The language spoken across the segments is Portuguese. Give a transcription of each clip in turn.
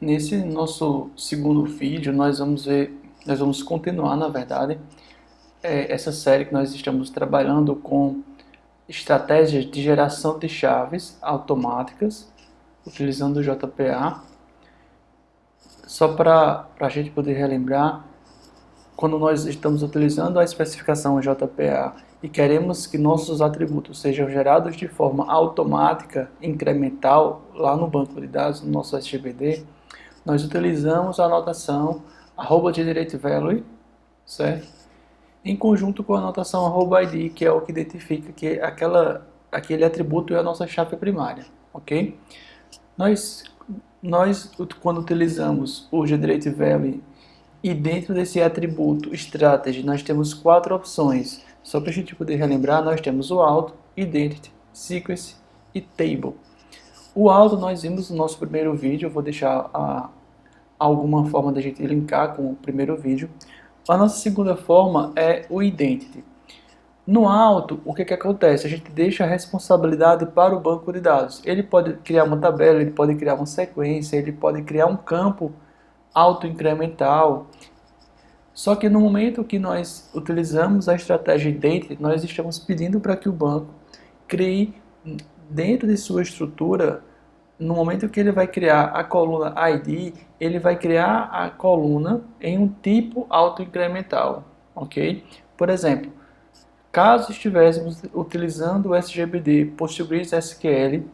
Nesse nosso segundo vídeo, nós vamos continuar, na verdade, essa série que nós estamos trabalhando com estratégias de geração de chaves automáticas, utilizando o JPA. Só para a gente poder relembrar, quando nós estamos utilizando a especificação JPA e queremos que nossos atributos sejam gerados de forma automática, incremental, lá no banco de dados, no nosso SGBD, nós utilizamos a anotação @generateValue, certo? Em conjunto com a anotação @id, que é o que identifica que aquele atributo é a nossa chave primária, ok? Nós, quando utilizamos o generateValue e dentro desse atributo strategy, nós temos 4 opções. Só para a gente poder relembrar, nós temos o auto, identity, sequence e table. O auto nós vimos no nosso primeiro vídeo, eu vou deixar alguma forma da gente linkar com o primeiro vídeo. A nossa segunda forma é o identity. No auto, o que acontece? A gente deixa a responsabilidade para o banco de dados. Ele pode criar uma tabela, ele pode criar uma sequência, ele pode criar um campo auto-incremental. Só que no momento que nós utilizamos a estratégia identity, nós estamos pedindo para que o banco crie dentro de sua estrutura. No momento que ele vai criar a coluna ID, ele vai criar a coluna em um tipo autoincremental, ok? Por exemplo, caso estivéssemos utilizando o SGBD PostgreSQL,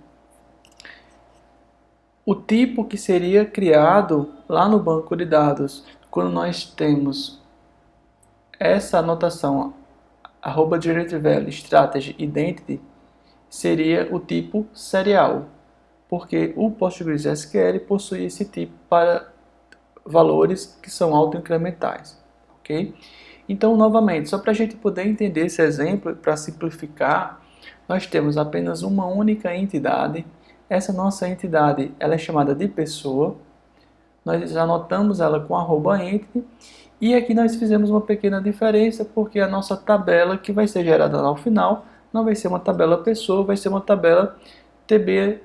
o tipo que seria criado lá no banco de dados, quando nós temos essa anotação @generateValue strategy identity, seria o tipo serial, porque o PostgreSQL possui esse tipo para valores que são autoincrementais, ok? Então, novamente, só para a gente poder entender esse exemplo, para simplificar, nós temos apenas uma única entidade. Essa nossa entidade ela é chamada de pessoa. Nós anotamos ela com @entity e aqui nós fizemos uma pequena diferença porque a nossa tabela que vai ser gerada lá ao final não vai ser uma tabela pessoa, vai ser uma tabela TB_pessoa,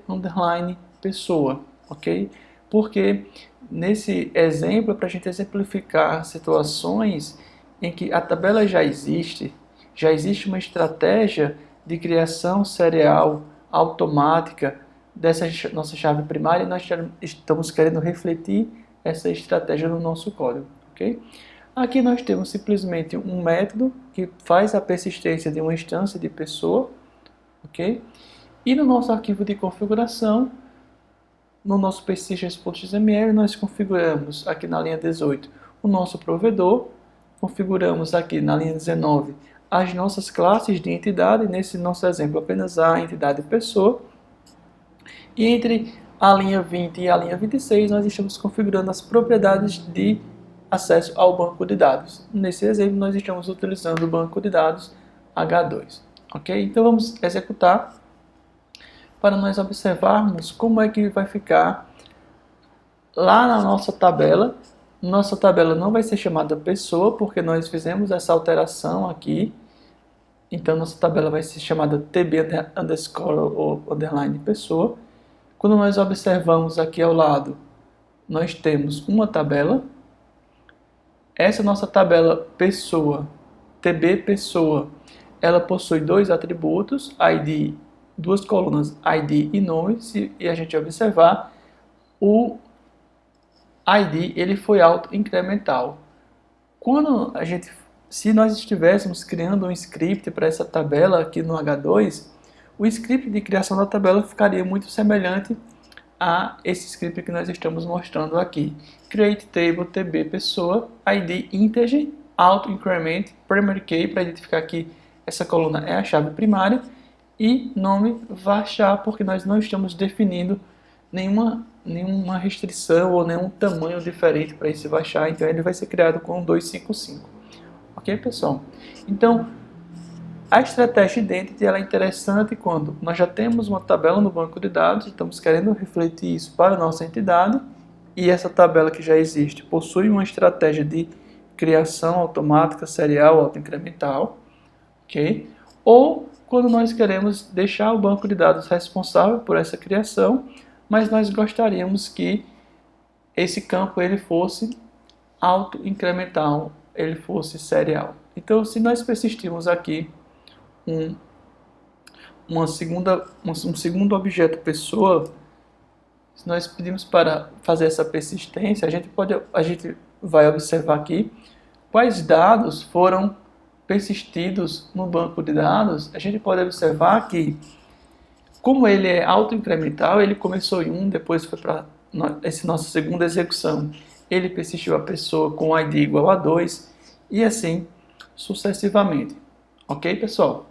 ok? Porque nesse exemplo, para a gente exemplificar situações em que a tabela já existe uma estratégia de criação serial automática dessa nossa chave primária e nós estamos querendo refletir essa estratégia no nosso código, ok? Aqui nós temos simplesmente um método que faz a persistência de uma instância de pessoa, ok? E no nosso arquivo de configuração, no nosso persistence.xml, nós configuramos aqui na linha 18 o nosso provedor, configuramos aqui na linha 19 as nossas classes de entidade, nesse nosso exemplo apenas a entidade pessoa, e entre a linha 20 e a linha 26 nós estamos configurando as propriedades de acesso ao banco de dados. Nesse exemplo nós estamos utilizando o banco de dados H2. Ok? Então vamos executar para nós observarmos como é que vai ficar lá na nossa tabela. Nossa tabela não vai ser chamada pessoa, porque nós fizemos essa alteração aqui. Então nossa tabela vai ser chamada TB underscore ou underline pessoa. Quando nós observamos aqui ao lado, nós temos uma tabela. Essa nossa tabela pessoa, TB pessoa, ela possui dois atributos, ID, duas colunas ID e nome. Se a gente observar, o ID ele foi auto-incremental. Se nós estivéssemos criando um script para essa tabela aqui no H2, o script de criação da tabela ficaria muito semelhante a esse script que nós estamos mostrando aqui. Create table TB pessoa, ID integer, auto increment, primary key para identificar que essa coluna é a chave primária e nome varchar, porque nós não estamos definindo nenhuma restrição ou nenhum tamanho diferente para esse varchar, então ele vai ser criado com 255. Ok, pessoal? Então, a estratégia identity ela é interessante quando nós já temos uma tabela no banco de dados, estamos querendo refletir isso para a nossa entidade, e essa tabela que já existe possui uma estratégia de criação automática, serial, autoincremental, ok? Ou quando nós queremos deixar o banco de dados responsável por essa criação, mas nós gostaríamos que esse campo ele fosse auto-incremental, ele fosse serial. Então, se nós persistirmos aqui um segundo objeto pessoa, se nós pedimos para fazer essa persistência, a gente vai observar aqui quais dados foram persistidos no banco de dados. A gente pode observar que, como ele é autoincremental, ele começou em 1, depois foi para essa nossa segunda execução. Ele persistiu a pessoa com ID igual a 2 e assim sucessivamente. Ok, pessoal?